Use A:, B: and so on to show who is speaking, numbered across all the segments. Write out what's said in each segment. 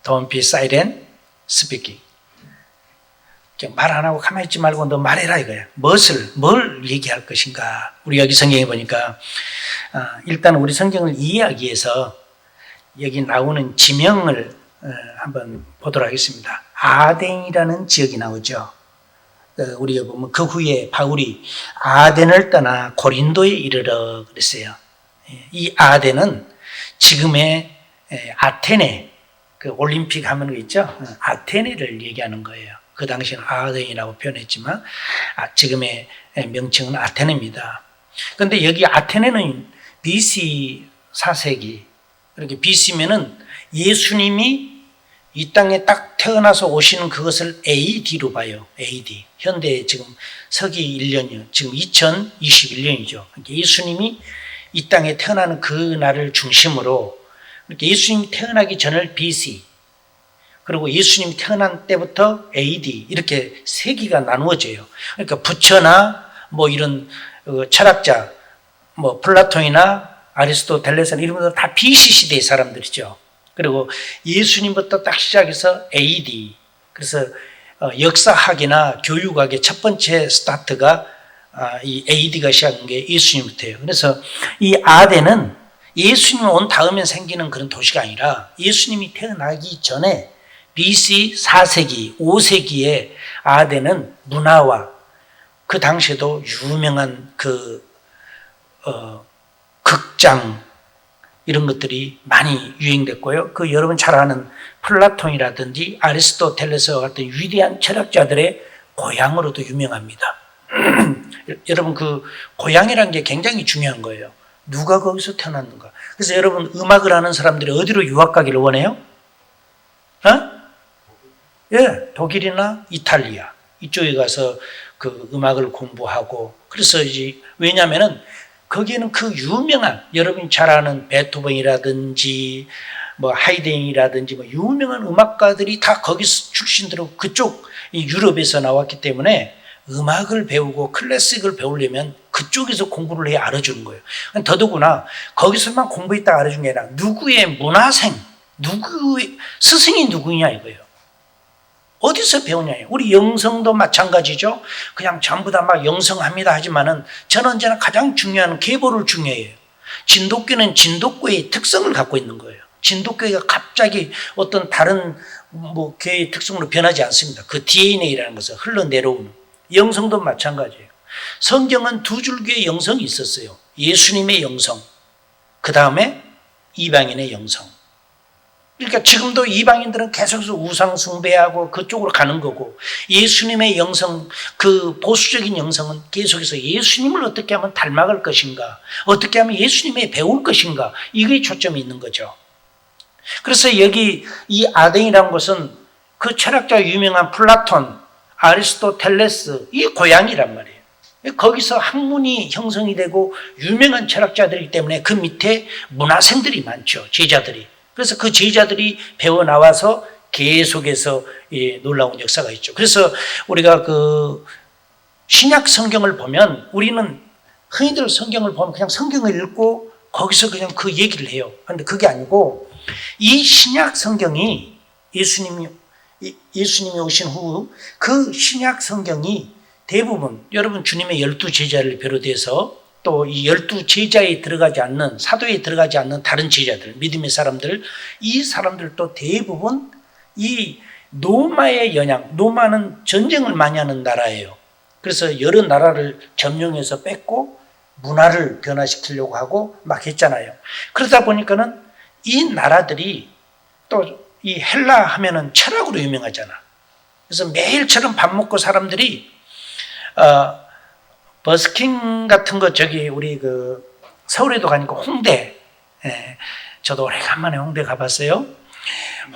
A: Don't be silent speaking. 말 안 하고 가만히 있지 말고 너 말해라 이거야. 뭘 얘기할 것인가. 우리 여기 성경에 보니까 일단 우리 성경을 이해하기 위해서 여기 나오는 지명을 한번 보도록 하겠습니다. 아덴이라는 지역이 나오죠. 우리가 보면 그 후에 바울이 아덴을 떠나 고린도에 이르러 그랬어요. 이 아덴은 지금의 아테네, 그 올림픽 하면 거 있죠? 아테네를 얘기하는 거예요. 그 당시에는 아덴이라고 표현했지만 지금의 명칭은 아테네입니다. 그런데 여기 아테네는 BC 4세기, 이렇게 BC면은 예수님이 이 땅에 딱 태어나서 오시는 그것을 AD로 봐요. AD. 현대 지금 서기 1년이요. 지금 2021년이죠. 예수님이 이 땅에 태어나는 그 날을 중심으로 이렇게 예수님이 태어나기 전을 BC, 그리고 예수님이 태어난 때부터 AD 이렇게 세기가 나누어져요. 그러니까 부처나 뭐 이런 철학자, 뭐 플라톤이나 아리스토텔레스나 이런 분들 다 BC 시대의 사람들이죠. 그리고 예수님부터 딱 시작해서 AD. 그래서 역사학이나 교육학의 첫 번째 스타트가 이 AD가 시작한 게 예수님부터예요. 그래서 이 아덴은 예수님이 온 다음에 생기는 그런 도시가 아니라 예수님이 태어나기 전에 BC 4세기, 5세기에 아덴은 문화와 그 당시에도 유명한 극장 이런 것들이 많이 유행됐고요. 그 여러분 잘 아는 플라톤이라든지 아리스토텔레스와 같은 위대한 철학자들의 고향으로도 유명합니다. 여러분 그 고향이라는 게 굉장히 중요한 거예요. 누가 거기서 태어났는가. 그래서 여러분 음악을 하는 사람들이 어디로 유학 가기를 원해요? 예, 독일이나 이탈리아 이쪽에 가서 그 음악을 공부하고 그래서 이제 왜냐하면은 거기에는 그 유명한 여러분이 잘 아는 베토벤이라든지 뭐 하이덴이라든지 뭐 유명한 음악가들이 다 거기서 출신들로 그쪽 유럽에서 나왔기 때문에 음악을 배우고 클래식을 배우려면 그쪽에서 공부를 해야 알아주는 거예요. 더더구나 거기서만 공부했다가 알아준 게 아니라 누구의 문화생, 누구의 스승이 누구냐 이거예요. 어디서 배우냐요? 우리 영성도 마찬가지죠. 그냥 전부 다 막 영성합니다 하지만은 저는 언제나 가장 중요한 계보를 중요해요. 진돗개는 진돗개의 특성을 갖고 있는 거예요. 진돗개가 갑자기 어떤 다른 뭐 개의 특성으로 변하지 않습니다. 그 DNA라는 것은 흘러내려오는. 영성도 마찬가지예요. 성경은 두 줄기의 영성이 있었어요. 예수님의 영성, 그 다음에 이방인의 영성. 그러니까 지금도 이방인들은 계속해서 우상 숭배하고 그쪽으로 가는 거고 예수님의 영성, 그 보수적인 영성은 계속해서 예수님을 어떻게 하면 닮아갈 것인가, 어떻게 하면 예수님의 배울 것인가, 이게 초점이 있는 거죠. 그래서 여기 이 아덴이라는 것은 그 철학자 유명한 플라톤, 아리스토텔레스 이 고향이란 말이에요. 거기서 학문이 형성이 되고 유명한 철학자들이기 때문에 그 밑에 문화생들이 많죠. 제자들이. 그래서 그 제자들이 배워 나와서 계속해서 놀라운 역사가 있죠. 그래서 우리가 그 신약 성경을 보면 우리는 흔히들 성경을 보면 그냥 성경을 읽고 거기서 그냥 그 얘기를 해요. 그런데 그게 아니고 이 신약 성경이 예수님이 오신 후 그 신약 성경이 대부분 여러분 주님의 12제자를 비롯해서 또 이 12제자에 들어가지 않는 사도에 들어가지 않는 다른 제자들 믿음의 사람들 이 사람들도 대부분 이 로마의 영향 로마는 전쟁을 많이 하는 나라예요. 그래서 여러 나라를 점령해서 뺏고 문화를 변화시키려고 하고 막 했잖아요. 그러다 보니까는 이 나라들이 또 이 헬라 하면은 철학으로 유명하잖아. 그래서 매일처럼 밥 먹고 사람들이 버스킹 같은 거 저기 우리 그 서울에도 가니까 홍대, 저도 오래간만에 홍대 가봤어요.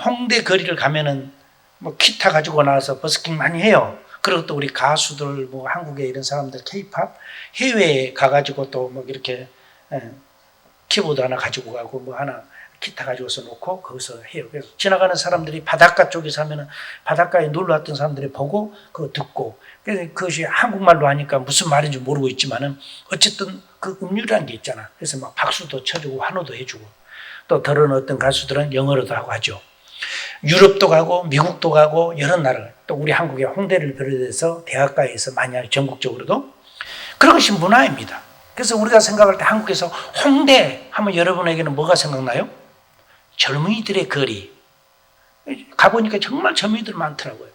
A: 홍대 거리를 가면은 뭐 기타 가지고 나와서 버스킹 많이 해요. 그리고 또 우리 가수들 뭐 한국에 이런 사람들 K-팝 해외에 가가지고 또 뭐 이렇게 키보드 하나 가지고 가고 뭐 하나 기타 가지고서 놓고 거기서 해요. 그래서 지나가는 사람들이 바닷가 쪽에서 하면은 바닷가에 놀러 왔던 사람들이 보고 그거 듣고 그래서 그것이 한국말로 하니까 무슨 말인지 모르고 있지만은 어쨌든 그 음률이라는 게 있잖아. 그래서 막 박수도 쳐주고 환호도 해주고 또 다른 어떤 가수들은 영어로도 하고 하죠. 유럽도 가고 미국도 가고 여러 나라, 또 우리 한국의 홍대를 비롯해서 대학가에서 많이 하는 전국적으로도 그런 것이 문화입니다. 그래서 우리가 생각할 때 한국에서 홍대 하면 여러분에게는 뭐가 생각나요? 젊은이들의 거리. 가보니까 정말 젊은이들 많더라고요.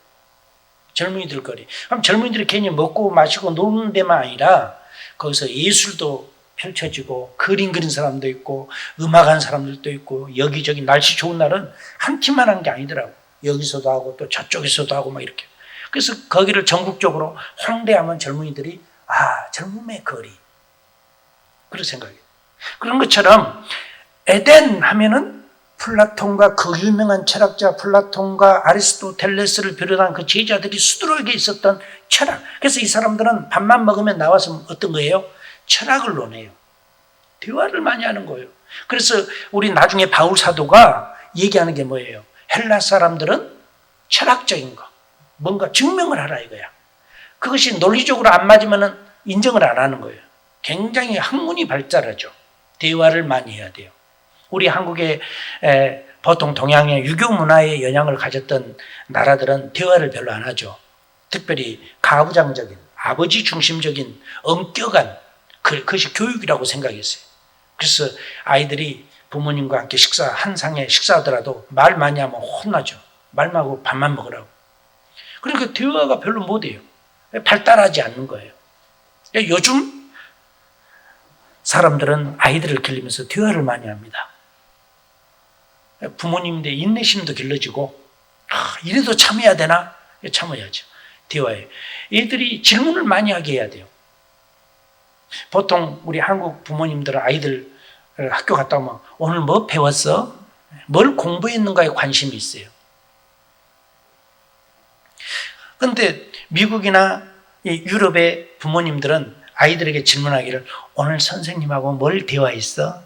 A: 젊은이들 거리. 그럼 젊은이들이 괜히 먹고 마시고 노는 데만 아니라 거기서 예술도 펼쳐지고 그림 그린 사람도 있고 음악하는 사람들도 있고 여기저기 날씨 좋은 날은 한 팀만 한 게 아니더라고. 여기서도 하고 또 저쪽에서도 하고 막 이렇게. 그래서 거기를 전국적으로 홍대하면 젊은이들이 젊음의 거리. 그런 생각이에요. 그런 것처럼 에덴 하면은 플라톤과 그 유명한 철학자 플라톤과 아리스토텔레스를 비롯한 그 제자들이 수두룩하게 있었던 철학. 그래서 이 사람들은 밥만 먹으면 나와서 어떤 거예요? 철학을 논해요. 대화를 많이 하는 거예요. 그래서 우리 나중에 바울 사도가 얘기하는 게 뭐예요? 헬라 사람들은 철학적인 거, 뭔가 증명을 하라 이거야. 그것이 논리적으로 안 맞으면 인정을 안 하는 거예요. 굉장히 학문이 발달하죠. 대화를 많이 해야 돼요. 우리 한국의 보통 동양의 유교 문화에 영향을 가졌던 나라들은 대화를 별로 안 하죠. 특별히 가부장적인, 아버지 중심적인 엄격한 그것이 교육이라고 생각했어요. 그래서 아이들이 부모님과 함께 한 상에 식사하더라도 말 많이 하면 혼나죠. 말만 하고 밥만 먹으라고. 그러니까 대화가 별로 못해요. 발달하지 않는 거예요. 요즘 사람들은 아이들을 기르면서 대화를 많이 합니다. 부모님들의 인내심도 길러지고 이래도 참아야 되나? 참아야죠. 대화에. 애들이 질문을 많이 하게 해야 돼요. 보통 우리 한국 부모님들은 아이들 학교 갔다 오면 오늘 뭐 배웠어? 뭘 공부했는가에 관심이 있어요. 그런데 미국이나 유럽의 부모님들은 아이들에게 질문하기를 오늘 선생님하고 뭘 대화했어?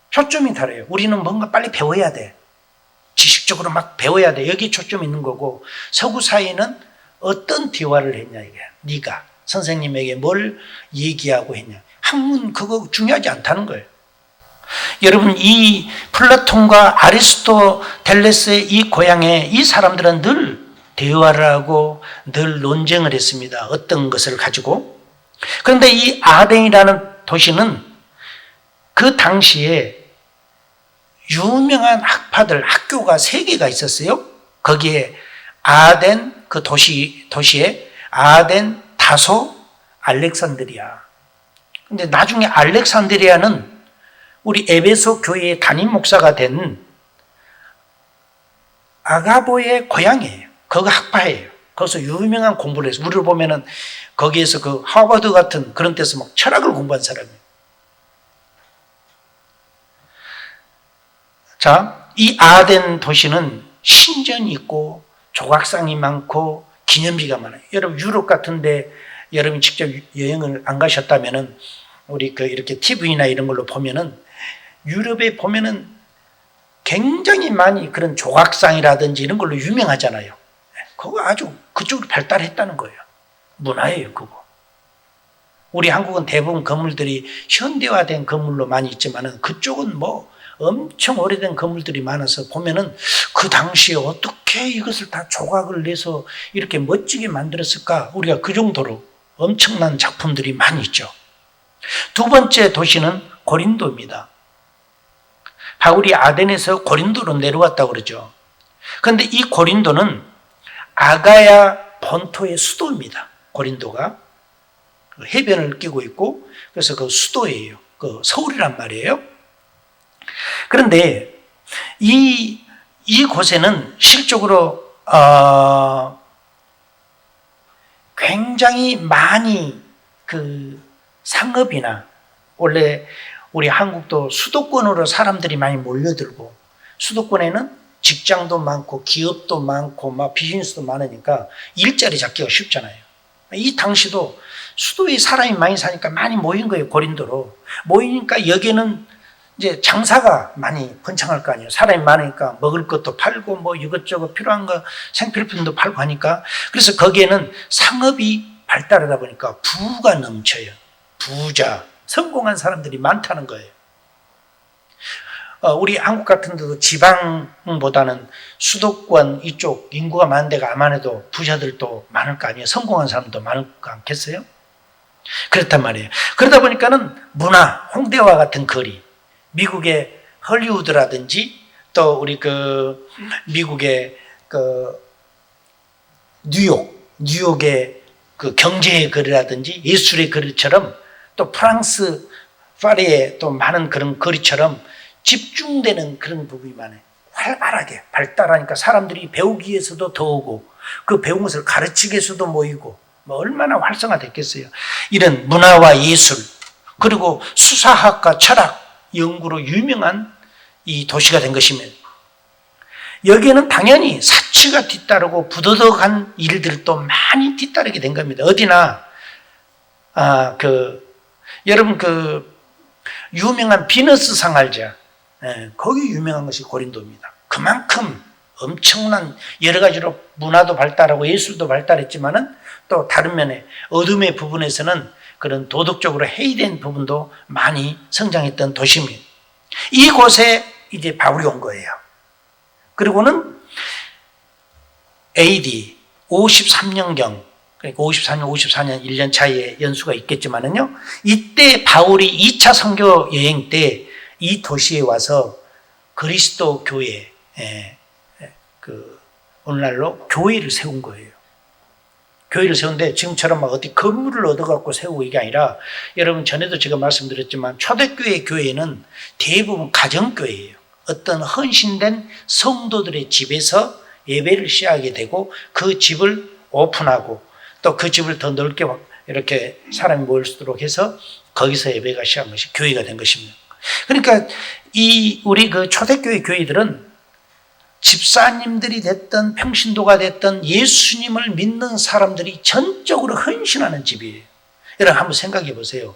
A: 초점이 다르요. 우리는 뭔가 빨리 배워야 돼. 지식적으로 막 배워야 돼. 여기 초점이 있는 거고 서구 사회는 어떤 대화를 했냐 이게. 네가 선생님에게 뭘 얘기하고 했냐. 학문 그거 중요하지 않다는 거예요. 여러분 이 플라톤과 아리스토텔레스의 이 고향에 이 사람들은 늘 대화를 하고 늘 논쟁을 했습니다. 어떤 것을 가지고. 그런데 이 아덴이라는 도시는 그 당시에 유명한 학교가 3개가 있었어요. 거기에 아덴 그 도시에 아덴, 다소, 알렉산드리아. 근데 나중에 알렉산드리아는 우리 에베소 교회의 담임 목사가 된 아가보의 고향이에요. 거기 학파예요. 거기서 유명한 공부를 해서 우리를 보면은 거기에서 그 하버드 같은 그런 데서 막 철학을 공부한 사람이에요. 자, 이 아덴 도시는 신전이 있고 조각상이 많고 기념비가 많아요. 여러분 유럽 같은데 여러분이 직접 여행을 안 가셨다면은 우리 이렇게 TV나 이런 걸로 보면은 유럽에 보면은 굉장히 많이 그런 조각상이라든지 이런 걸로 유명하잖아요. 그거 아주 그쪽으로 발달했다는 거예요. 문화예요, 그거. 우리 한국은 대부분 건물들이 현대화된 건물로 많이 있지만은 그쪽은 뭐 엄청 오래된 건물들이 많아서 보면은 그 당시에 어떻게 이것을 다 조각을 내서 이렇게 멋지게 만들었을까? 우리가 그 정도로 엄청난 작품들이 많이 있죠. 두 번째 도시는 고린도입니다. 바울이 아덴에서 고린도로 내려왔다고 그러죠. 그런데 이 고린도는 아가야 본토의 수도입니다. 고린도가 해변을 끼고 있고 그래서 그 수도예요. 그 서울이란 말이에요. 그런데 이 곳에는 실적으로 굉장히 많이 그 상업이나 원래 우리 한국도 수도권으로 사람들이 많이 몰려들고 수도권에는 직장도 많고 기업도 많고 막 비즈니스도 많으니까 일자리 잡기가 쉽잖아요. 이 당시도 수도에 사람이 많이 사니까 많이 모인 거예요. 고린도로 모이니까 여기는 이제 장사가 많이 번창할 거 아니에요. 사람이 많으니까 먹을 것도 팔고 뭐 이것저것 필요한 거 생필품도 팔고 하니까 그래서 거기에는 상업이 발달하다 보니까 부가 넘쳐요. 부자, 성공한 사람들이 많다는 거예요. 우리 한국 같은 데도 지방보다는 수도권 이쪽 인구가 많은 데가 아만 해도 부자들도 많을 거 아니에요. 성공한 사람도 많을 거 않겠어요? 그렇단 말이에요. 그러다 보니까는 문화, 홍대와 같은 거리, 미국의 헐리우드라든지 또 우리 미국의 뉴욕의 경제의 거리라든지 예술의 거리처럼 또 프랑스 파리의 또 많은 그런 거리처럼 집중되는 그런 부분이 많아요. 활발하게 발달하니까 사람들이 배우기 위해서도 더 오고 그 배운 것을 가르치기 위해서도 모이고 얼마나 활성화됐겠어요. 이런 문화와 예술 그리고 수사학과 철학 연구로 유명한 이 도시가 된 것이면 여기에는 당연히 사치가 뒤따르고 부도덕한 일들도 많이 뒤따르게 된 겁니다. 어디나 여러분 유명한 비너스상 알죠? 거기 유명한 것이 고린도입니다. 그만큼 엄청난 여러 가지로 문화도 발달하고 예술도 발달했지만은 또 다른 면에 어둠의 부분에서는 그런 도덕적으로 해이된 부분도 많이 성장했던 도시입니다. 이곳에 이제 바울이 온 거예요. 그리고는 AD 53년경, 그러니까 54년, 54년 1년 차이에 연수가 있겠지만은요, 이때 바울이 2차 선교 여행 때 이 도시에 와서 그리스도 교회, 오늘날로 교회를 세운 거예요. 교회를 세운데 지금처럼 막 어디 건물을 얻어갖고 세우고 이게 아니라 여러분 전에도 제가 말씀드렸지만 초대교회 교회는 대부분 가정교회예요. 어떤 헌신된 성도들의 집에서 예배를 시작하게 되고 그 집을 오픈하고 또 그 집을 더 넓게 이렇게 사람이 모일 수 있도록 해서 거기서 예배가 시작한 것이 교회가 된 것입니다. 그러니까 우리 초대교회 교회들은 집사님들이 됐든 평신도가 됐든 예수님을 믿는 사람들이 전적으로 헌신하는 집이에요. 여러분 한번 생각해 보세요.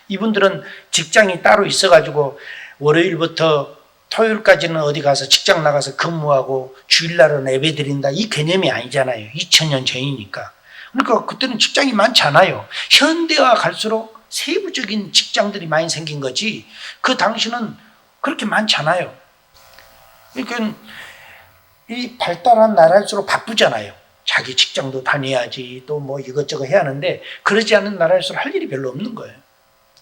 A: 이분들은 직장이 따로 있어가지고 월요일부터 토요일까지는 어디 가서 직장 나가서 근무하고 주일날은 예배 드린다 이 개념이 아니잖아요. 2000년 전이니까. 그러니까 그때는 직장이 많잖아요. 현대화 갈수록 세부적인 직장들이 많이 생긴 거지 그 당시는 그렇게 많잖아요. 그러니까 이 발달한 나라일수록 바쁘잖아요. 자기 직장도 다녀야지 또 뭐 이것저것 해야 하는데 그러지 않은 나라일수록 할 일이 별로 없는 거예요.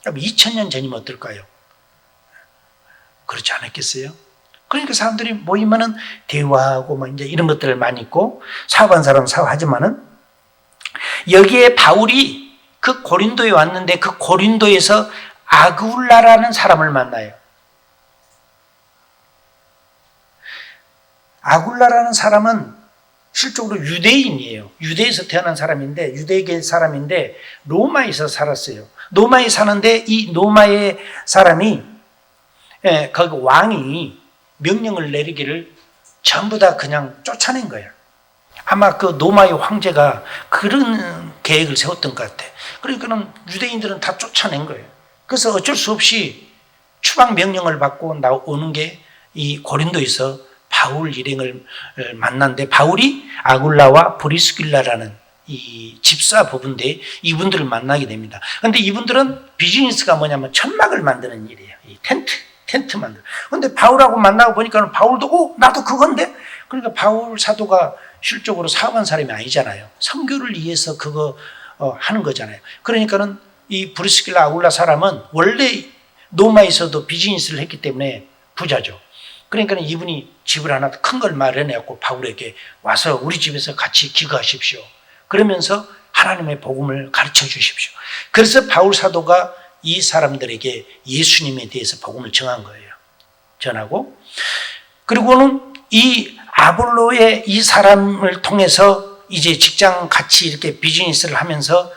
A: 2000년 전이면 어떨까요? 그렇지 않았겠어요? 그러니까 사람들이 모이면은 대화하고 뭐 이제 이런 것들을 많이 있고 사업한 사람은 사업하지만은 여기에 바울이 그 고린도에 왔는데 그 고린도에서 아굴라라는 사람을 만나요. 아굴라라는 사람은 실적으로 유대인이에요. 유대에서 태어난 사람인데 유대계 사람인데 로마에서 살았어요. 로마에 사는데 이 로마의 사람이 거기 왕이 명령을 내리기를 전부 다 그냥 쫓아낸 거예요. 아마 그 로마의 황제가 그런 계획을 세웠던 것 같아. 그러니까는 유대인들은 다 쫓아낸 거예요. 그래서 어쩔 수 없이 추방 명령을 받고 나오는 게 이 고린도에서 바울 일행을 만났는데 바울이 아굴라와 브리스길라라는 이 집사 부부인데 이분들을 만나게 됩니다. 그런데 이분들은 비즈니스가 뭐냐면 천막을 만드는 일이에요. 이 텐트 만들. 그런데 바울하고 만나고 보니까 바울도 나도 그건데. 그러니까 바울 사도가 실적으로 사업한 사람이 아니잖아요. 선교를 위해서 그거 하는 거잖아요. 그러니까는 이 브리스길라 아굴라 사람은 원래 로마에서도 비즈니스를 했기 때문에 부자죠. 그러니까 이분이 집을 하나 큰 걸 마련해갖고 바울에게 와서 우리 집에서 같이 기거하십시오. 그러면서 하나님의 복음을 가르쳐 주십시오. 그래서 바울 사도가 이 사람들에게 예수님에 대해서 복음을 전한 거예요. 전하고 그리고는 이 아볼로의 이 사람을 통해서 이제 직장 같이 이렇게 비즈니스를 하면서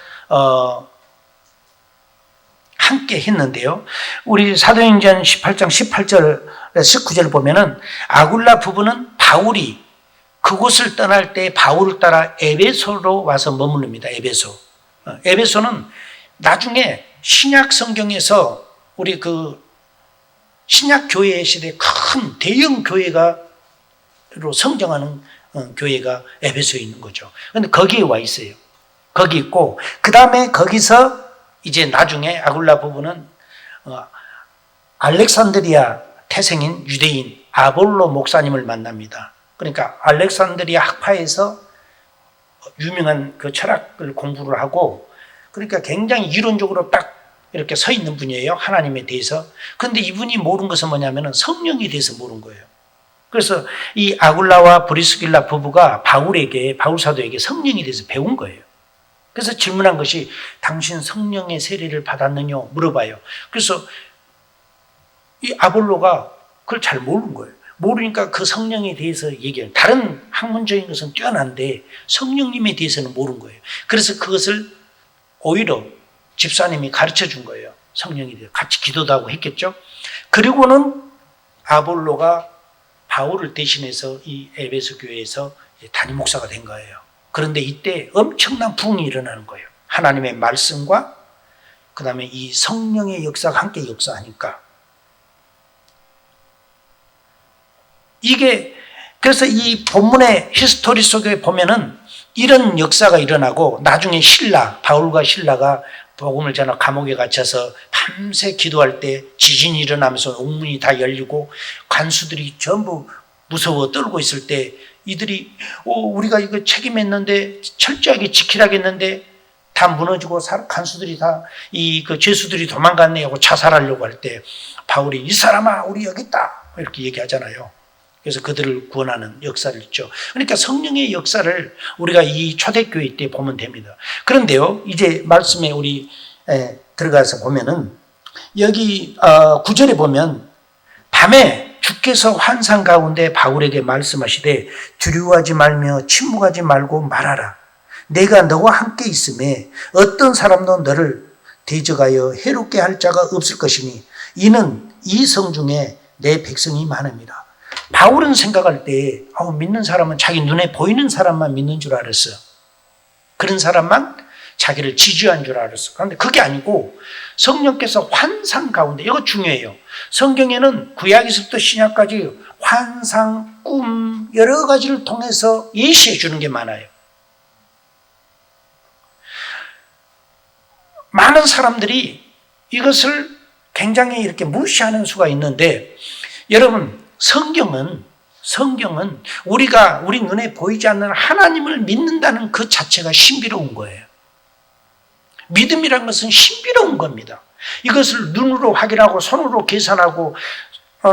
A: 함께 했는데요. 우리 사도행전 18장 18절 19절 보면은 아굴라 부부는 바울이 그곳을 떠날 때 바울을 따라 에베소로 와서 머무릅니다. 에베소는 나중에 신약 성경에서 우리 신약 교회 시대 큰 대형 교회가로 성장하는 교회가 에베소에 있는 거죠. 그런데 거기에 와 있어요. 거기 있고 그 다음에 거기서 이제 나중에 아굴라 부부는 알렉산드리아 태생인 유대인 아볼로 목사님을 만납니다. 그러니까 알렉산드리아 학파에서 유명한 그 철학을 공부를 하고, 그러니까 굉장히 이론적으로 딱 이렇게 서 있는 분이에요. 하나님에 대해서. 그런데 이분이 모르는 것은 뭐냐면 성령에 대해서 모르는 거예요. 그래서 이 아굴라와 브리스길라 부부가 바울 사도에게 성령에 대해서 배운 거예요. 그래서 질문한 것이 당신 성령의 세례를 받았느냐 물어봐요. 그래서 이 아볼로가 그걸 잘 모르는 거예요. 모르니까 그 성령에 대해서 얘기해요. 다른 학문적인 것은 뛰어난데 성령님에 대해서는 모르는 거예요. 그래서 그것을 오히려 집사님이 가르쳐 준 거예요. 성령에 대해서 같이 기도도 하고 했겠죠. 그리고는 아볼로가 바울을 대신해서 이 에베소 교회에서 담임 목사가 된 거예요. 그런데 이때 엄청난 부흥이 일어나는 거예요. 하나님의 말씀과 그 다음에 이 성령의 역사가 함께 역사하니까. 그래서 이 본문의 히스토리 속에 보면은 이런 역사가 일어나고, 나중에 바울과 신라가 복음을 전하 감옥에 갇혀서 밤새 기도할 때 지진이 일어나면서 옥문이 다 열리고 관수들이 전부 무서워 떨고 있을 때 이들이 우리가 이거 책임했는데 철저하게 지키라겠는데 다 무너지고 간수들이 다 그 죄수들이 도망갔네 하고 자살하려고 할 때 바울이 이 사람아 우리 여기 있다 이렇게 얘기하잖아요. 그래서 그들을 구원하는 역사를 있죠. 그러니까 성령의 역사를 우리가 이 초대교회 때 보면 됩니다. 그런데요, 이제 말씀에 우리 들어가서 보면은 여기 9절에 보면 밤에 주께서 환상 가운데 바울에게 말씀하시되 두려워하지 말며 침묵하지 말고 말하라. 내가 너와 함께 있음에 어떤 사람도 너를 대적하여 해롭게 할 자가 없을 것이니 이는 이 성 중에 내 백성이 많음이라. 바울은 생각할 때 믿는 사람은 자기 눈에 보이는 사람만 믿는 줄 알았어요. 그런 사람만 자기를 지지한 줄 알았어. 그런데 그게 아니고 성령께서 환상 가운데, 이거 중요해요. 성경에는 구약에서부터 신약까지 환상, 꿈 여러 가지를 통해서 예시해 주는 게 많아요. 많은 사람들이 이것을 굉장히 이렇게 무시하는 수가 있는데, 여러분 성경은 우리 눈에 보이지 않는 하나님을 믿는다는 그 자체가 신비로운 거예요. 믿음이란 것은 신비로운 겁니다. 이것을 눈으로 확인하고 손으로 계산하고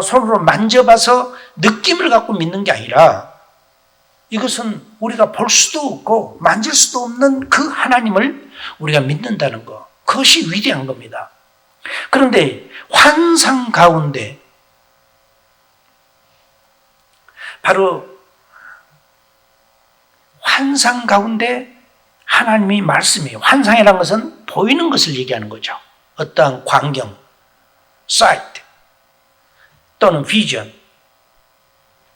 A: 손으로 만져봐서 느낌을 갖고 믿는 게 아니라, 이것은 우리가 볼 수도 없고 만질 수도 없는 그 하나님을 우리가 믿는다는 것, 그것이 위대한 겁니다. 그런데 환상 가운데, 바로 환상 가운데 하나님이 말씀이에요. 환상이라는 것은 보이는 것을 얘기하는 거죠. 어떠한 광경, sight 또는 vision,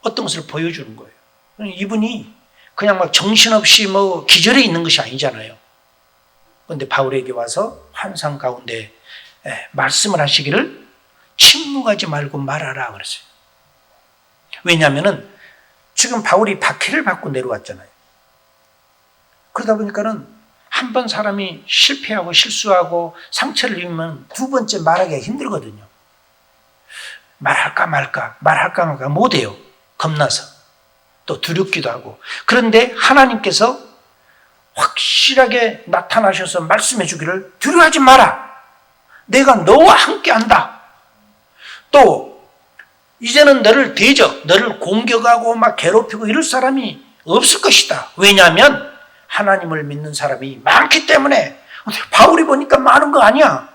A: 어떤 것을 보여주는 거예요. 이분이 그냥 막 정신없이 기절해 있는 것이 아니잖아요. 그런데 바울에게 와서 환상 가운데 말씀을 하시기를 침묵하지 말고 말하라 그랬어요. 왜냐하면 지금 바울이 박해를 받고 내려왔잖아요. 그러다 보니까는 한 번 사람이 실패하고 실수하고 상처를 입으면 두 번째 말하기가 힘들거든요. 말할까 말까 못해요. 겁나서. 또 두렵기도 하고. 그런데 하나님께서 확실하게 나타나셔서 말씀해 주기를 두려워하지 마라. 내가 너와 함께 한다. 또 이제는 너를 너를 공격하고 막 괴롭히고 이럴 사람이 없을 것이다. 왜냐하면 하나님을 믿는 사람이 많기 때문에. 바울이 보니까 많은 거 아니야.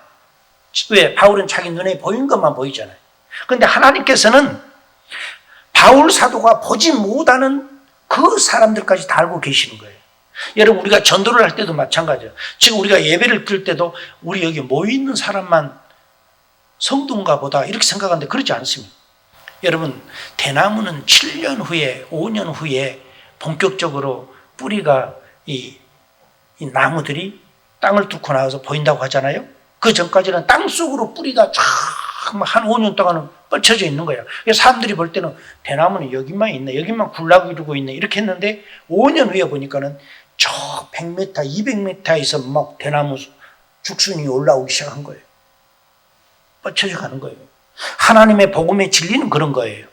A: 왜? 바울은 자기 눈에 보이는 것만 보이잖아요. 그런데 하나님께서는 바울 사도가 보지 못하는 그 사람들까지 다 알고 계시는 거예요. 여러분, 우리가 전도를 할 때도 마찬가지예요. 지금 우리가 예배를 드릴 때도 우리 여기 모여있는 사람만 성도인가 보다 이렇게 생각하는데 그렇지 않습니다. 여러분, 대나무는 7년 후에 5년 후에 본격적으로 뿌리가 이 나무들이 땅을 뚫고 나와서 보인다고 하잖아요. 그 전까지는 땅 속으로 뿌리가 쫙 한 5년 동안은 뻗쳐져 있는 거예요. 그래서 사람들이 볼 때는 대나무는 여기만 있네, 여기만 굴락이 이루고 있네 이렇게 했는데 5년 후에 보니까는 저 100m, 200m에서 막 대나무 죽순이 올라오기 시작한 거예요. 뻗쳐져 가는 거예요. 하나님의 복음의 진리는 그런 거예요.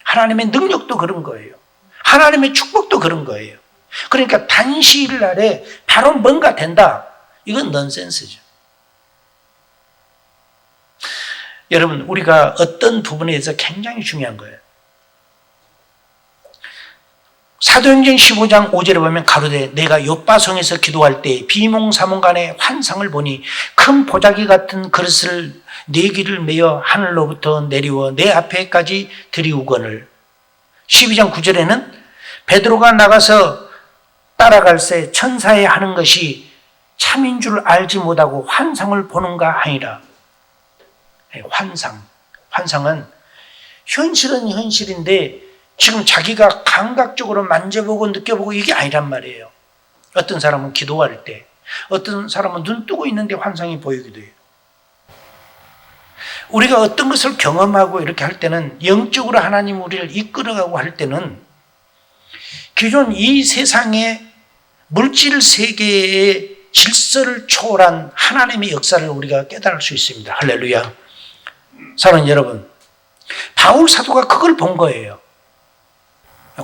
A: 하나님의 능력도 그런 거예요. 하나님의 축복도 그런 거예요. 그러니까 단시일 날에 바로 뭔가 된다. 이건 넌센스죠. 여러분, 우리가 어떤 부분에 대해서 굉장히 중요한 거예요. 사도행전 15장 5절에 보면 가로되 내가 요바성에서 기도할 때 비몽사몽간에 환상을 보니 큰 보자기 같은 그릇을 4개를 메어 하늘로부터 내리워 내 앞에까지 들이우거늘. 12장 9절에는 베드로가 나가서 따라갈새 천사에 하는 것이 참인 줄 알지 못하고 환상을 보는가 하니라. 환상은 현실은 현실인데 지금 자기가 감각적으로 만져보고 느껴보고 이게 아니란 말이에요. 어떤 사람은 기도할 때, 어떤 사람은 눈 뜨고 있는데 환상이 보이기도 해요. 우리가 어떤 것을 경험하고 이렇게 할 때는, 영적으로 하나님 우리를 이끌어가고 할 때는 기존 이 세상의 물질 세계의 질서를 초월한 하나님의 역사를 우리가 깨달을 수 있습니다. 할렐루야. 사랑하는 여러분, 바울 사도가 그걸 본 거예요.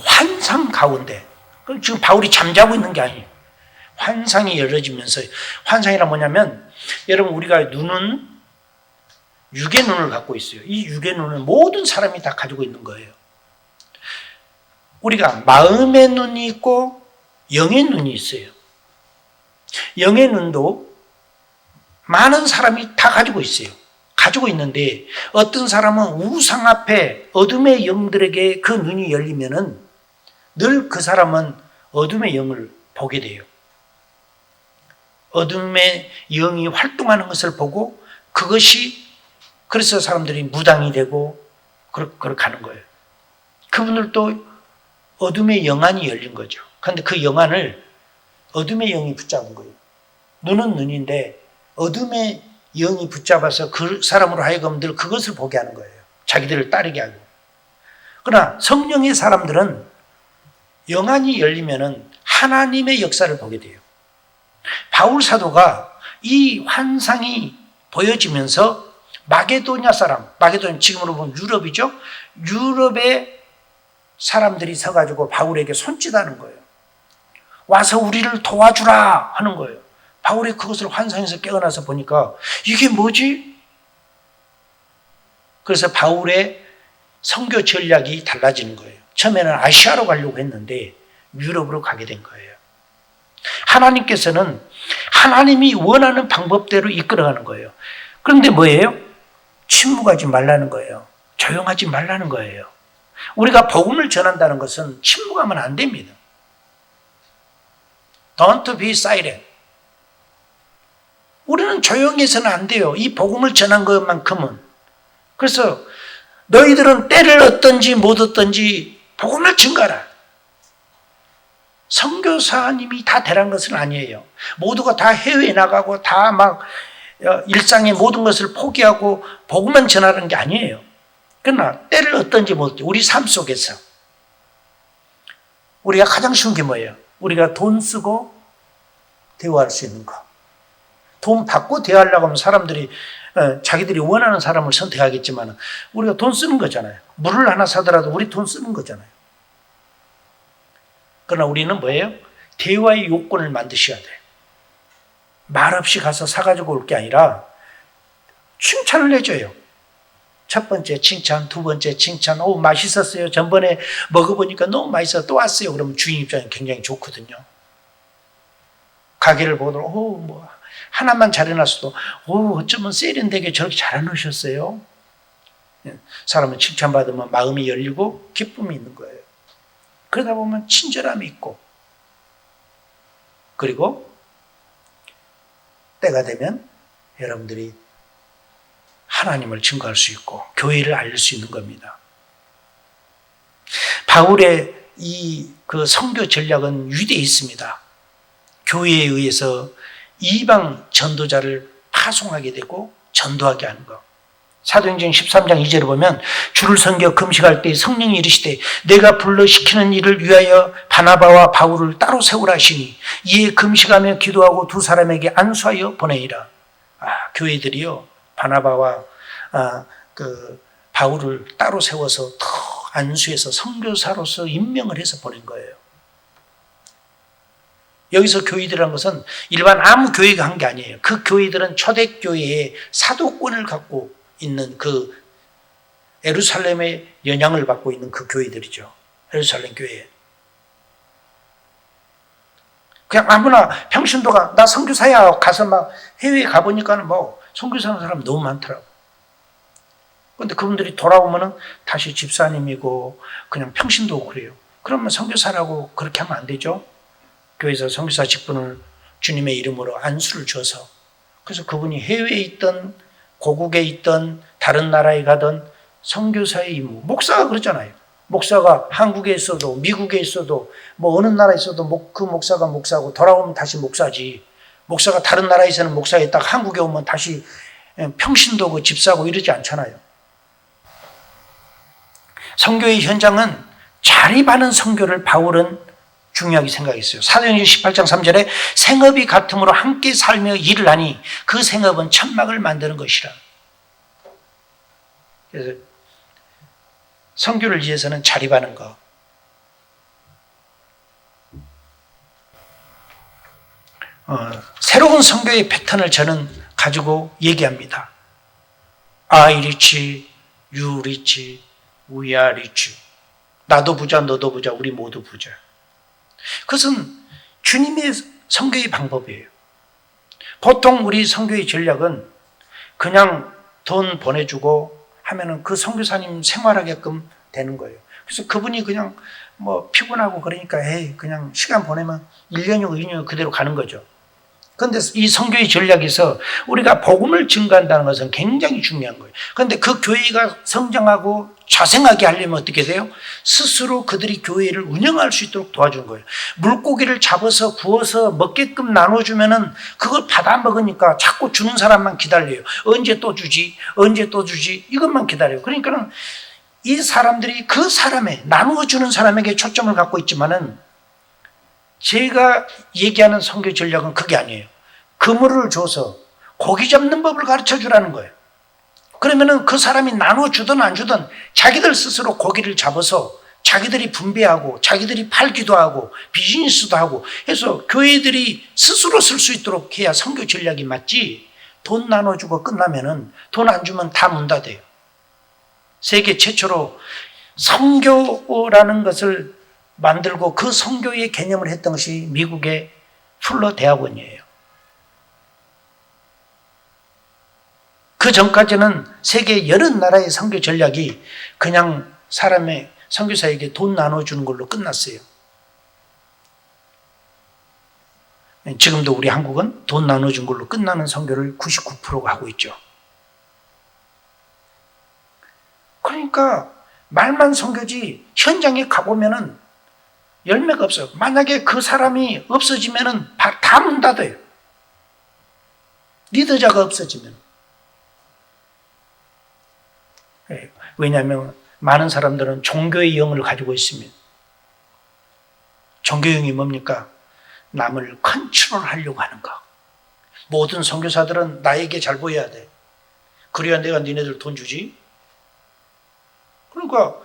A: 환상 가운데. 지금 바울이 잠자고 있는 게 아니에요. 환상이 열어지면서, 환상이란 뭐냐면, 여러분, 우리가 눈은 육의 눈을 갖고 있어요. 이 육의 눈은 모든 사람이 다 가지고 있는 거예요. 우리가 마음의 눈이 있고 영의 눈이 있어요. 영의 눈도 많은 사람이 다 가지고 있어요. 가지고 있는데 어떤 사람은 우상 앞에 어둠의 영들에게 그 눈이 열리면은 늘 그 사람은 어둠의 영을 보게 돼요. 어둠의 영이 활동하는 것을 보고 그것이, 그래서 사람들이 무당이 되고 그렇게 가는 거예요. 그분들도 어둠의 영안이 열린 거죠. 그런데 그 영안을 어둠의 영이 붙잡은 거예요. 눈은 눈인데 어둠의 영이 붙잡아서 그 사람으로 하여금 늘 그것을 보게 하는 거예요. 자기들을 따르게 하고. 그러나 성령의 사람들은 영안이 열리면은 하나님의 역사를 보게 돼요. 바울 사도가 이 환상이 보여지면서 마게도냐 사람, 마게도냐 지금으로 보면 유럽이죠. 유럽의 사람들이 서가지고 바울에게 손짓하는 거예요. 와서 우리를 도와주라 하는 거예요. 바울이 그것을 환상에서 깨어나서 보니까 이게 뭐지? 그래서 바울의 선교 전략이 달라지는 거예요. 처음에는 아시아로 가려고 했는데 유럽으로 가게 된 거예요. 하나님께서는 하나님이 원하는 방법대로 이끌어가는 거예요. 그런데 뭐예요? 침묵하지 말라는 거예요. 조용하지 말라는 거예요. 우리가 복음을 전한다는 것은 침묵하면 안 됩니다. Don't be silent. 우리는 조용히 해서는 안 돼요. 이 복음을 전한 것만큼은. 그래서 너희들은 때를 얻든지 못 얻든지 복음을 증가하라. 선교사님이 다 되라는 것은 아니에요. 모두가 다 해외에 나가고 다 막 일상의 모든 것을 포기하고 복음만 전하는 게 아니에요. 그러나 때를 얻든지 못 얻든지 우리 삶 속에서 우리가 가장 쉬운 게 뭐예요? 우리가 돈 쓰고 대화할 수 있는 거. 돈 받고 대화하려고 하면 사람들이 자기들이 원하는 사람을 선택하겠지만 우리가 돈 쓰는 거잖아요. 물을 하나 사더라도 우리 돈 쓰는 거잖아요. 그러나 우리는 뭐예요? 대화의 요건을 만드셔야 돼요. 말없이 가서 사가지고 올 게 아니라 칭찬을 해줘요. 첫 번째 칭찬, 두 번째 칭찬, 오 맛있었어요. 전번에 먹어보니까 너무 맛있어서 또 왔어요. 그러면 주인 입장에 굉장히 좋거든요. 가게를 보더라도 오 뭐 하나만 잘해놨어도 오 어쩌면 세련되게 저렇게 잘해놓으셨어요. 사람은 칭찬받으면 마음이 열리고 기쁨이 있는 거예요. 그러다 보면 친절함이 있고 그리고 때가 되면 여러분들이 하나님을 증거할 수 있고 교회를 알릴 수 있는 겁니다. 바울의 그 선교 전략은 위대했습니다. 교회에 의해서 이방 전도자를 파송하게 되고 전도하게 하는 것. 사도행전 13장 2절을 보면 주를 섬겨 금식할 때 성령이 이르시되 내가 불러시키는 일을 위하여 바나바와 바울을 따로 세우라 하시니 이에 금식하며 기도하고 두 사람에게 안수하여 보내이라. 교회들이요 바나바와 바울을 따로 세워서 더 안수해서 선교사로서 임명을 해서 보낸 거예요. 여기서 교회들이라는 것은 일반 아무 교회가 한 게 아니에요. 그 교회들은 초대교회의 사도권을 갖고 있는 그 예루살렘의 영향을 받고 있는 그 교회들이죠. 예루살렘 교회. 그냥 아무나 평신도가 나 선교사야 가서 막 해외에 가보니까는 뭐 선교사하는 사람 너무 많더라고. 근데 그분들이 돌아오면은 다시 집사님이고 그냥 평신도고 그래요. 그러면 선교사라고 그렇게 하면 안 되죠. 교회에서 선교사 직분을 주님의 이름으로 안수를 줘서, 그래서 그분이 해외에 있던 고국에 있던 다른 나라에 가던 선교사의 임무, 목사가 그러잖아요. 목사가 한국에 있어도 미국에 있어도 뭐 어느 나라에 있어도 그 목사가 목사고 돌아오면 다시 목사지. 목사가 다른 나라에서는 목사였다가 한국에 오면 다시 평신도고 집사고 이러지 않잖아요. 선교의 현장은 자립하는 선교를 바울은 중요하게 생각했어요. 사도행전 18장 3절에 생업이 같음으로 함께 살며 일을 하니 그 생업은 천막을 만드는 것이라. 그래서 선교를 위해서는 자립하는 것. 새로운 선교의 패턴을 저는 가지고 얘기합니다. I reach, you reach, we are rich. 나도 부자, 너도 부자, 우리 모두 부자. 그것은 주님의 선교의 방법이에요. 보통 우리 선교의 전략은 그냥 돈 보내주고 하면은 그 선교사님 생활하게끔 되는 거예요. 그래서 그분이 그냥 뭐 피곤하고 그러니까 그냥 시간 보내면 1년이고 2년이고 그대로 가는 거죠. 그런데 이 선교의 전략에서 우리가 복음을 증가한다는 것은 굉장히 중요한 거예요. 그런데 그 교회가 성장하고 자생하게 하려면 어떻게 돼요? 스스로 그들이 교회를 운영할 수 있도록 도와주는 거예요. 물고기를 잡아서 구워서 먹게끔 나눠주면은 그걸 받아 먹으니까 자꾸 주는 사람만 기다려요. 언제 또 주지? 언제 또 주지? 이것만 기다려요. 그러니까는 이 사람들이 그 사람에, 나누어주는 사람에게 초점을 갖고 있지만은 제가 얘기하는 선교 전략은 그게 아니에요. 그물을 줘서 고기 잡는 법을 가르쳐 주라는 거예요. 그러면은 그 사람이 나눠주든 안 주든 자기들 스스로 고기를 잡아서 자기들이 분배하고 자기들이 팔기도 하고 비즈니스도 하고 해서 교회들이 스스로 쓸 수 있도록 해야 선교 전략이 맞지, 돈 나눠주고 끝나면은 돈 안 주면 다 문 닫아요. 세계 최초로 선교라는 것을 만들고 그 선교의 개념을 했던 것이 미국의 풀러 대학원이에요. 그 전까지는 세계 여러 나라의 선교 전략이 그냥 사람의 선교사에게 돈 나눠주는 걸로 끝났어요. 지금도 우리 한국은 돈 나눠준 걸로 끝나는 선교를 99%가 하고 있죠. 그러니까 말만 선교지 현장에 가보면은 열매가 없어요. 만약에 그 사람이 없어지면은 다 문 닫아요. 리더자가 없어지면. 왜냐하면 많은 사람들은 종교의 영을 가지고 있으면, 종교의 영이 뭡니까? 남을 컨트롤하려고 하는 거. 모든 선교사들은 나에게 잘 보여야 돼. 그래야 내가 니네들 돈 주지. 그러니까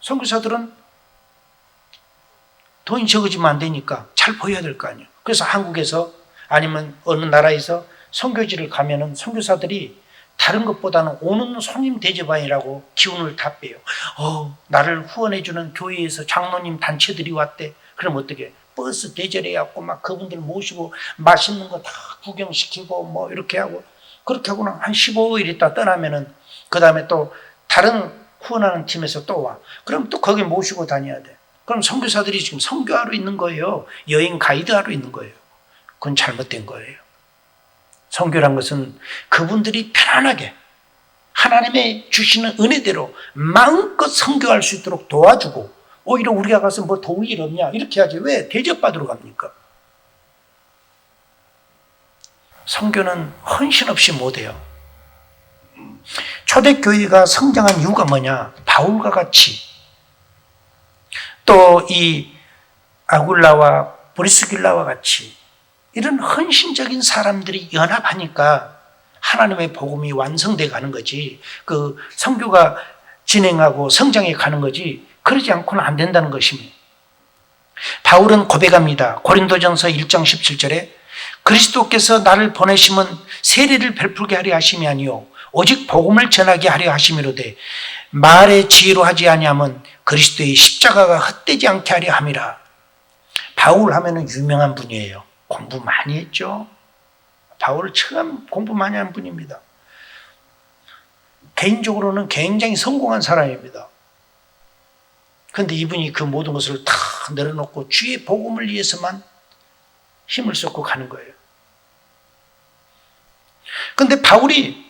A: 선교사들은 돈이 적어지면 안 되니까 잘 보여야 될 거 아니에요. 그래서 한국에서 아니면 어느 나라에서 선교지를 가면은 선교사들이 다른 것보다는 오는 손님 대접반이라고 기운을 다 빼요. 나를 후원해주는 교회에서 장로님 단체들이 왔대. 그럼 어떻게? 버스 대절해갖고 막 그분들 모시고 맛있는 거 다 구경시키고 뭐 이렇게 하고, 그렇게 하고는 한 15일 있다 떠나면은 그 다음에 또 다른 후원하는 팀에서 또 와. 그럼 또 거기 모시고 다녀야 돼. 그럼 선교사들이 지금 선교하러 있는 거예요. 여행 가이드하러 있는 거예요. 그건 잘못된 거예요. 선교란 것은 그분들이 편안하게 하나님의 주시는 은혜대로 마음껏 선교할 수 있도록 도와주고, 오히려 우리가 가서 뭐 도울 일 없냐 이렇게 하지 왜 대접받으러 갑니까? 선교는 헌신 없이 못해요. 초대교회가 성장한 이유가 뭐냐? 바울과 같이 또 이 아굴라와 브리스길라와 같이 이런 헌신적인 사람들이 연합하니까 하나님의 복음이 완성돼 가는 거지. 그 선교가 진행하고 성장해 가는 거지 그러지 않고는 안 된다는 것입니다. 바울은 고백합니다. 고린도전서 1장 17절에 그리스도께서 나를 보내심은 세례를 베풀게 하려 하심이 아니요 오직 복음을 전하게 하려 하심이로되 말의 지혜로 하지 아니하면 그리스도의 십자가가 헛되지 않게 하려 함이라. 바울 하면은 유명한 분이에요. 공부 많이 했죠. 바울 처음 공부 많이 한 분입니다. 개인적으로는 굉장히 성공한 사람입니다. 그런데 이분이 그 모든 것을 다 내려놓고 주의 복음을 위해서만 힘을 쏟고 가는 거예요. 그런데 바울이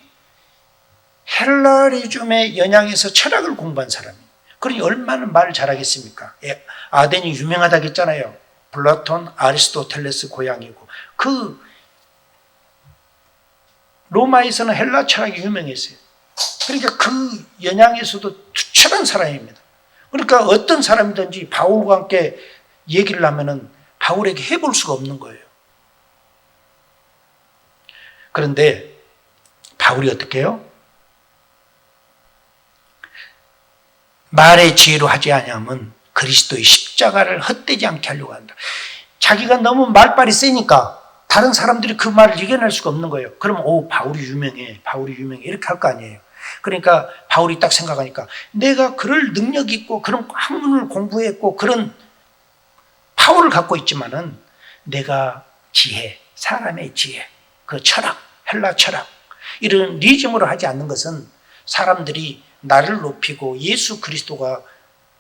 A: 헬라리즘의 영향에서 철학을 공부한 사람이에요. 그러니 얼마나 말을 잘하겠습니까? 아덴이 유명하다고 했잖아요. 플라톤, 아리스토텔레스 고향이고 그 로마에서는 헬라 철학이 유명했어요. 그러니까 그 영향에서도 투철한 사람입니다. 그러니까 어떤 사람이든지 바울과 함께 얘기를 하면은 바울에게 해볼 수가 없는 거예요. 그런데 바울이 어떻게 해요? 말의 지혜로 하지 아니하면 그리스도의 십자가를 헛되지 않게 하려고 한다. 자기가 너무 말빨이 세니까 다른 사람들이 그 말을 이겨낼 수가 없는 거예요. 그러면 바울이 유명해. 바울이 유명해. 이렇게 할 거 아니에요. 그러니까 바울이 딱 생각하니까 내가 그럴 능력이 있고 그런 학문을 공부했고 그런 파워를 갖고 있지만은 내가 지혜, 사람의 지혜, 그 철학, 헬라 철학 이런 리즘으로 하지 않는 것은 사람들이 나를 높이고 예수 그리스도가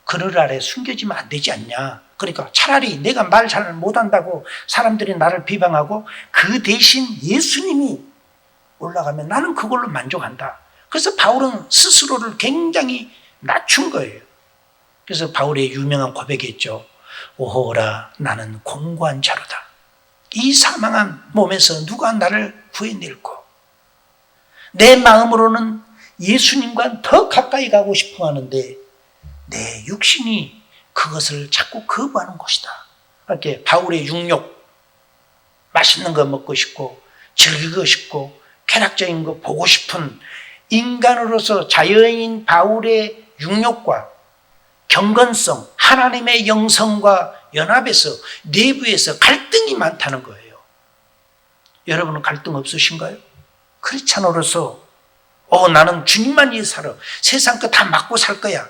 A: 그늘 아래 숨겨지면 안 되지 않냐. 그러니까 차라리 내가 말 잘 못한다고 사람들이 나를 비방하고 그 대신 예수님이 올라가면 나는 그걸로 만족한다. 그래서 바울은 스스로를 굉장히 낮춘 거예요. 그래서 바울의 유명한 고백이 있죠. 오호라 나는 공고한 자로다. 이 사망한 몸에서 누가 나를 구해낼고 내 마음으로는 예수님과 더 가까이 가고 싶어 하는데 내 육신이 그것을 자꾸 거부하는 것이다. 이렇게 바울의 육욕, 맛있는 거 먹고 싶고 즐기고 싶고 쾌락적인 거 보고 싶은 인간으로서 자연인 바울의 육욕과 경건성, 하나님의 영성과 연합해서 내부에서 갈등이 많다는 거예요. 여러분은 갈등 없으신가요? 크리스찬으로서 나는 주님만 위해 살아. 세상 거 다 맞고 살 거야.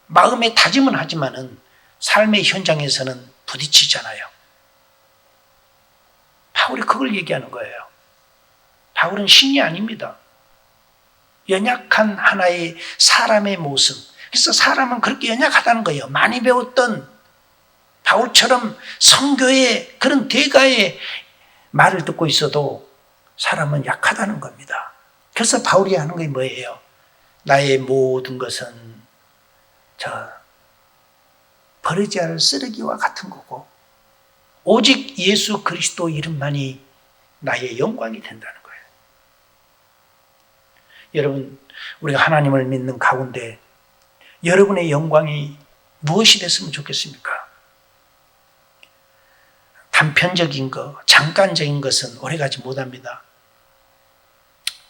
A: 마음의 다짐은 하지만은 삶의 현장에서는 부딪히잖아요. 바울이 그걸 얘기하는 거예요. 바울은 신이 아닙니다. 연약한 하나의 사람의 모습. 그래서 사람은 그렇게 연약하다는 거예요. 많이 배웠던 바울처럼 성교의 그런 대가의 말을 듣고 있어도 사람은 약하다는 겁니다. 그래서 바울이 하는 게 뭐예요? 나의 모든 것은 버리지 않을 쓰레기와 같은 거고 오직 예수 그리스도 이름만이 나의 영광이 된다는 거예요. 여러분, 우리가 하나님을 믿는 가운데 여러분의 영광이 무엇이 됐으면 좋겠습니까? 단편적인 것, 잠깐적인 것은 오래가지 못합니다.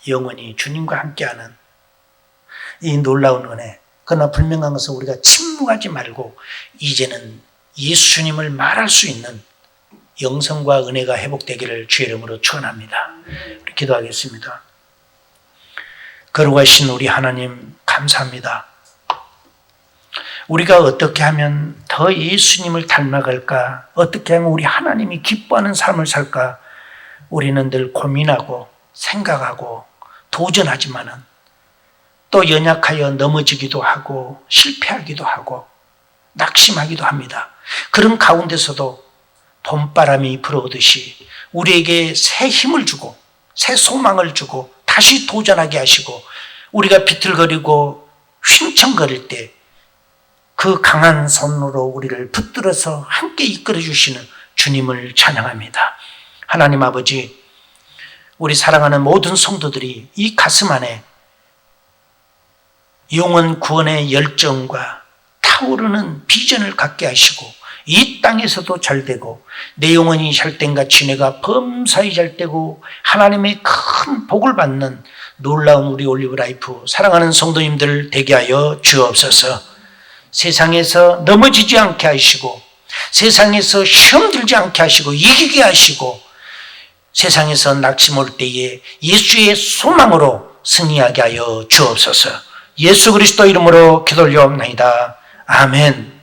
A: 영원히 주님과 함께하는 이 놀라운 은혜, 그러나 분명한 것은 우리가 침묵하지 말고 이제는 예수님을 말할 수 있는 영성과 은혜가 회복되기를 주의 이름으로 축원합니다. 기도하겠습니다. 거룩하신 우리 하나님 감사합니다. 우리가 어떻게 하면 더 예수님을 닮아갈까? 어떻게 하면 우리 하나님이 기뻐하는 삶을 살까? 우리는 늘 고민하고 생각하고 도전하지만은 또 연약하여 넘어지기도 하고 실패하기도 하고 낙심하기도 합니다. 그런 가운데서도 봄바람이 불어오듯이 우리에게 새 힘을 주고 새 소망을 주고 다시 도전하게 하시고 우리가 비틀거리고 휘청거릴 때 그 강한 손으로 우리를 붙들어서 함께 이끌어 주시는 주님을 찬양합니다. 하나님 아버지, 우리 사랑하는 모든 성도들이 이 가슴 안에 영혼 구원의 열정과 타오르는 비전을 갖게 하시고 이 땅에서도 잘되고 내 영혼이 잘된같이 내가 범사히 잘되고 하나님의 큰 복을 받는 놀라운 우리 올리브라이프 사랑하는 성도님들 되게 하여 주옵소서. 세상에서 넘어지지 않게 하시고 세상에서 시험 들지 않게 하시고 이기게 하시고 세상에서 낙심 올 때에 예수의 소망으로 승리하게 하여 주옵소서. 예수 그리스도 이름으로 기도 올려옵나이다. 아멘.